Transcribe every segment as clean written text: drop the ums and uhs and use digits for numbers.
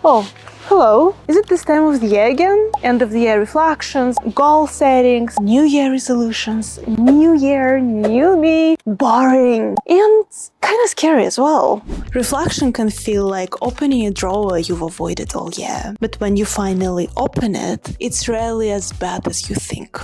Oh, hello. Is it this time of the year again? End of the year reflections, goal settings, New Year resolutions, New Year, new me. Boring. And kind of scary as well. Reflection can feel like opening a drawer you've avoided all year. But when you finally open it, it's rarely as bad as you think.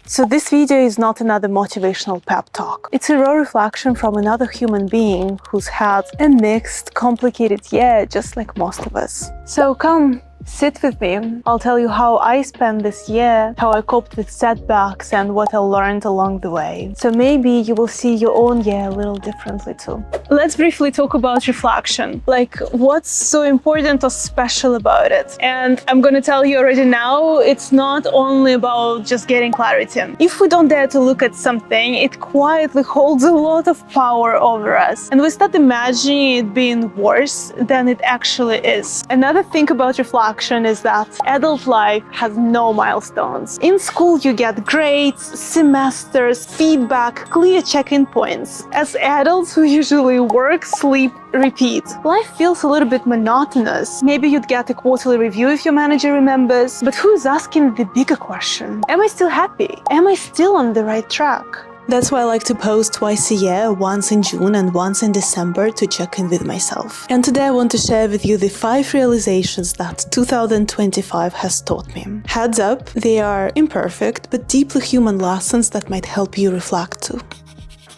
So this video is not another motivational pep talk. It's a raw reflection from another human being who's had a mixed, complicated year just like most of us. So come, sit with me. I'll tell you how I spent this year, how I coped with setbacks and what I learned along the way. So maybe you will see your own year a little differently too. Let's briefly talk about reflection. Like, what's so important or special about it? And I'm gonna tell you already now, it's not only about just getting clarity. If we don't dare to look at something, it quietly holds a lot of power over us. And we start imagining it being worse than it actually is. Another thing about reflection is that adult life has no milestones. In school, you get grades, semesters, feedback, clear check-in points. As adults, we usually work, sleep, repeat. Life feels a little bit monotonous. Maybe you'd get a quarterly review if your manager remembers, but who's asking the bigger question? Am I still happy? Am I still on the right track? That's why I like to post twice a year, once in June and once in December, to check in with myself. And today I want to share with you the 5 realizations that 2025 has taught me. Heads up, they are imperfect, but deeply human lessons that might help you reflect too.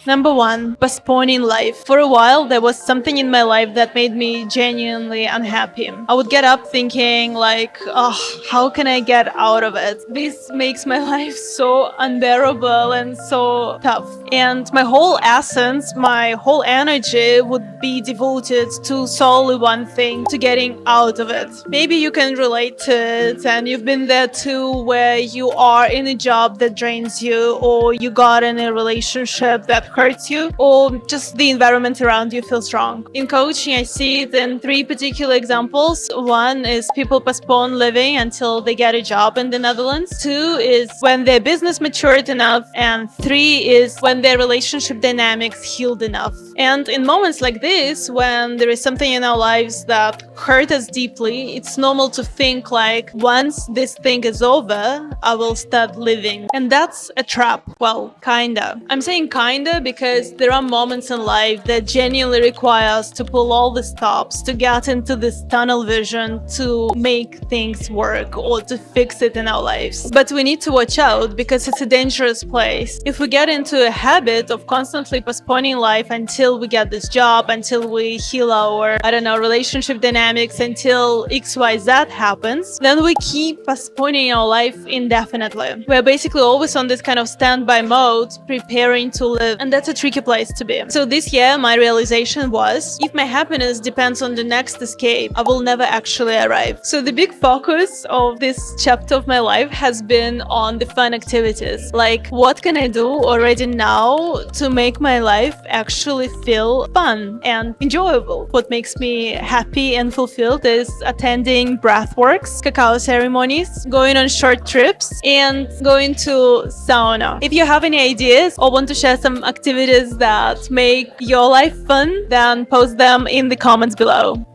Number 1, postponing life. For a while, there was something in my life that made me genuinely unhappy. I would get up thinking like, oh, how can I get out of it? This makes my life so unbearable and so tough. And my whole essence, my whole energy would be devoted to solely one thing, to getting out of it. Maybe you can relate to it and you've been there too, where you are in a job that drains you, or you got in a relationship that hurts you, or just the environment around you feels wrong. In coaching, I see it in 3 particular examples. 1 is people postpone living until they get a job in the Netherlands. 2 is when their business matured enough. And 3 is when their relationship dynamics healed enough. And in moments like this, when there is something in our lives that hurt us deeply, it's normal to think like, once this thing is over, I will start living. And that's a trap. Well, kinda. I'm saying kinda because there are moments in life that genuinely require us to pull all the stops, to get into this tunnel vision, to make things work or to fix it in our lives. But we need to watch out because it's a dangerous place. If we get into a habit of constantly postponing life until we get this job, until we heal our, relationship dynamics, until XYZ happens, then we keep postponing our life indefinitely. We're basically always on this kind of standby mode, preparing to live. And that's a tricky place to be. So this year, my realization was, if my happiness depends on the next escape, I will never actually arrive. So the big focus of this chapter of my life has been on the fun activities. Like, what can I do already now to make my life actually feel fun and enjoyable? What makes me happy and fulfilled is attending breathworks, cacao ceremonies, going on short trips, and going to sauna. If you have any ideas or want to share some activities that make your life fun, then post them in the comments below.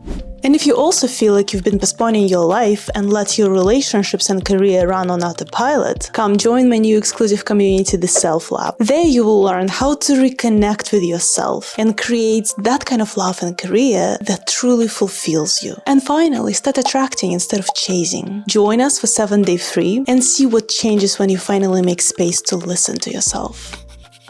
And if you also feel like you've been postponing your life and let your relationships and career run on autopilot, come join my new exclusive community, the Self Lab. There you will learn how to reconnect with yourself and create that kind of love and career that truly fulfills you. And finally, start attracting instead of chasing. Join us for 7 days free and see what changes when you finally make space to listen to yourself.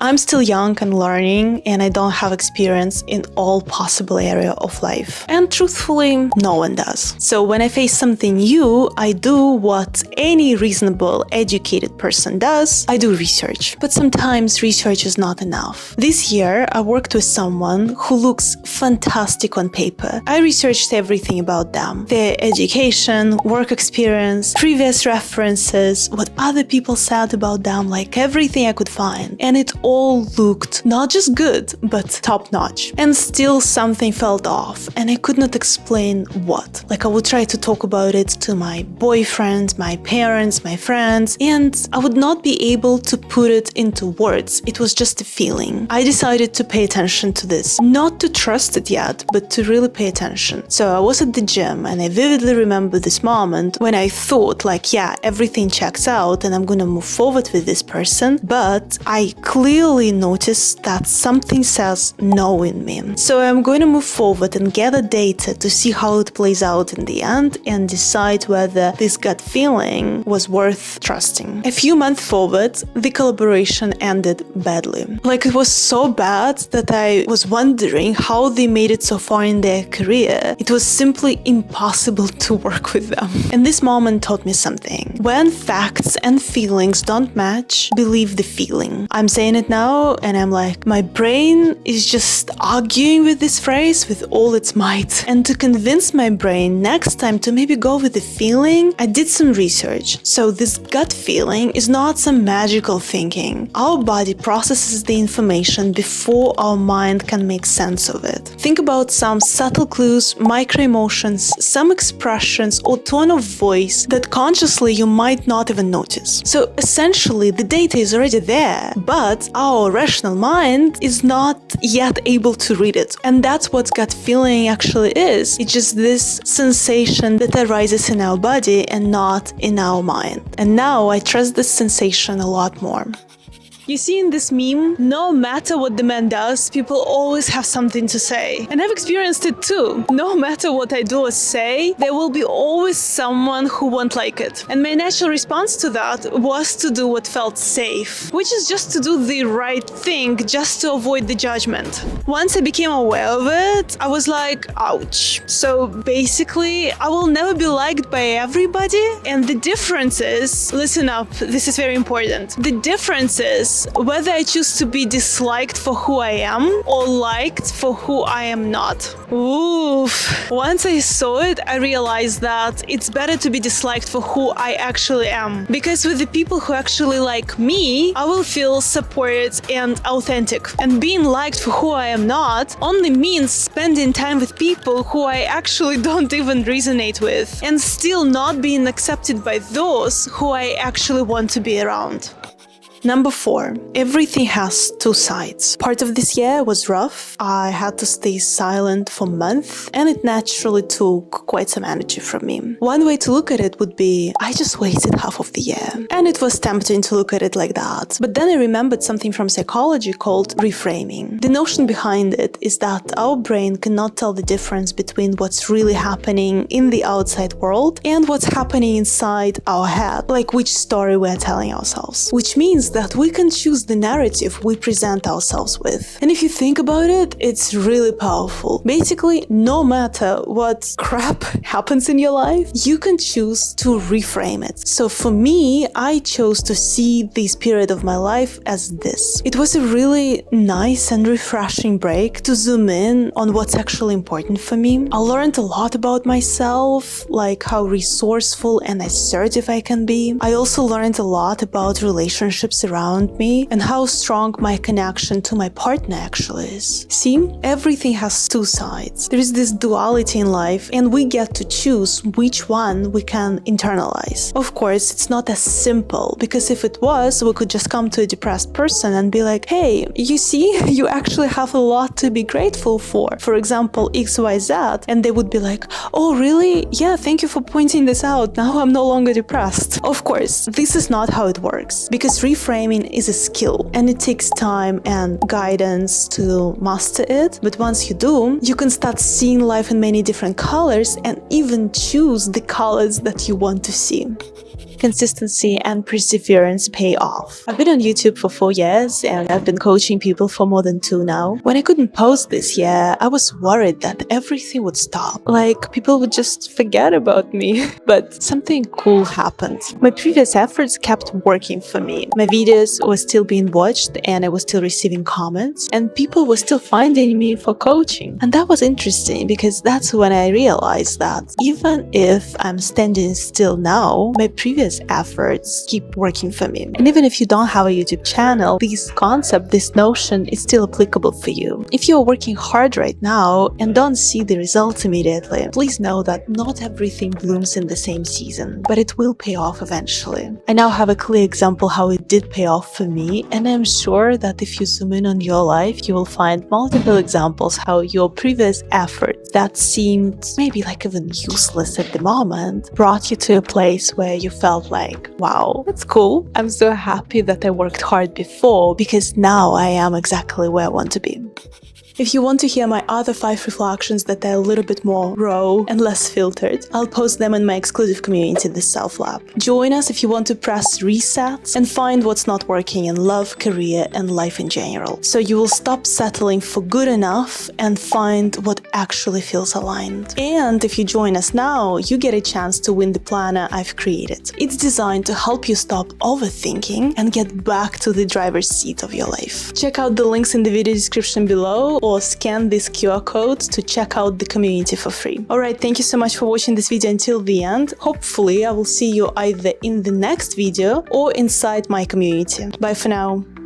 I'm still young and learning, and I don't have experience in all possible areas of life. And truthfully, no one does. So when I face something new, I do what any reasonable, educated person does. I do research. But sometimes research is not enough. This year, I worked with someone who looks fantastic on paper. I researched everything about them. Their education, work experience, previous references, what other people said about them, like everything I could find. And it all looked not just good, but top-notch. And still something felt off, and I could not explain what. Like, I would try to talk about it to my boyfriend, my parents, my friends, and I would not be able to put it into words. It was just a feeling. I decided to pay attention to this. Not to trust it yet, but to really pay attention. So I was at the gym, and I vividly remember this moment when I thought, like, yeah, everything checks out and I'm gonna move forward with this person, but I clearly noticed that something says no in me. So I'm going to move forward and gather data to see how it plays out in the end and decide whether this gut feeling was worth trusting. A few months forward, the collaboration ended badly. Like, it was so bad that I was wondering how they made it so far in their career. It was simply impossible to work with them. And this moment taught me something. When facts and feelings don't match, believe the feeling. I'm saying it now and I'm like, my brain is just arguing with this phrase with all its might. And to convince my brain next time to maybe go with the feeling, I did some research. So this gut feeling is not some magical thinking. Our body processes the information before our mind can make sense of it. Think about some subtle clues, micro emotions, some expressions or tone of voice that consciously you might not even notice. So essentially the data is already there, but our rational mind is not yet able to read it. And that's what gut feeling actually is. It's just this sensation that arises in our body and not in our mind. And now I trust this sensation a lot more. You see in this meme, no matter what the man does, people always have something to say. And I've experienced it too. No matter what I do or say, there will be always someone who won't like it. And my natural response to that was to do what felt safe, which is just to do the right thing, just to avoid the judgment. Once I became aware of it, I was like, ouch. So basically, I will never be liked by everybody. And the difference is, listen up, this is very important. The difference is whether I choose to be disliked for who I am or liked for who I am not. Oof. Once I saw it, I realized that it's better to be disliked for who I actually am. Because with the people who actually like me, I will feel supported and authentic. And being liked for who I am not only means spending time with people who I actually don't even resonate with, and still not being accepted by those who I actually want to be around. Number 4, everything has two sides. Part of this year was rough. I had to stay silent for months, and it naturally took quite some energy from me. One way to look at it would be, I just wasted half of the year. And it was tempting to look at it like that. But then I remembered something from psychology called reframing. The notion behind it is that our brain cannot tell the difference between what's really happening in the outside world and what's happening inside our head, like which story we're telling ourselves. Which means that we can choose the narrative we present ourselves with. And if you think about it, it's really powerful. Basically, no matter what crap happens in your life, you can choose to reframe it. So for me, I chose to see this period of my life as this. It was a really nice and refreshing break to zoom in on what's actually important for me. I learned a lot about myself, like how resourceful and assertive I can be. I also learned a lot about relationships around me and how strong my connection to my partner actually is. See, everything has two sides. There is this duality in life, and we get to choose which one we can internalize. Of course, it's not as simple, because if it was, we could just come to a depressed person and be like, hey, you see, you actually have a lot to be grateful for example, XYZ, and they would be like, oh really? Yeah, thank you for pointing this out. Now I'm no longer depressed. Of course, this is not how it works, because reframing is a skill and it takes time and guidance to master it. But once you do, you can start seeing life in many different colors and even choose the colors that you want to see. Consistency and perseverance pay off. I've been on YouTube for 4 years and I've been coaching people for more than 2 now. When I couldn't post this year, I was worried that everything would stop. Like, people would just forget about me. But something cool happened. My previous efforts kept working for me. My videos were still being watched and I was still receiving comments, and people were still finding me for coaching. And that was interesting, because that's when I realized that even if I'm standing still now, my previous previous efforts keep working for me. And even if you don't have a YouTube channel, this concept, this notion is still applicable for you. If you're working hard right now and don't see the results immediately, please know that not everything blooms in the same season, but it will pay off eventually. I now have a clear example how it did pay off for me, and I'm sure that if you zoom in on your life, you will find multiple examples how your previous efforts that seemed maybe like even useless at the moment brought you to a place where you felt like, wow, that's cool. I'm so happy that I worked hard before because now I am exactly where I want to be. If you want to hear my other 5 reflections that are a little bit more raw and less filtered, I'll post them in my exclusive community, the Self Lab. Join us if you want to press reset and find what's not working in love, career, and life in general. So you will stop settling for good enough and find what actually feels aligned. And if you join us now, you get a chance to win the planner I've created. It's designed to help you stop overthinking and get back to the driver's seat of your life. Check out the links in the video description below, or scan this QR code to check out the community for free. Alright, thank you so much for watching this video until the end. Hopefully I will see you either in the next video or inside my community. Bye for now.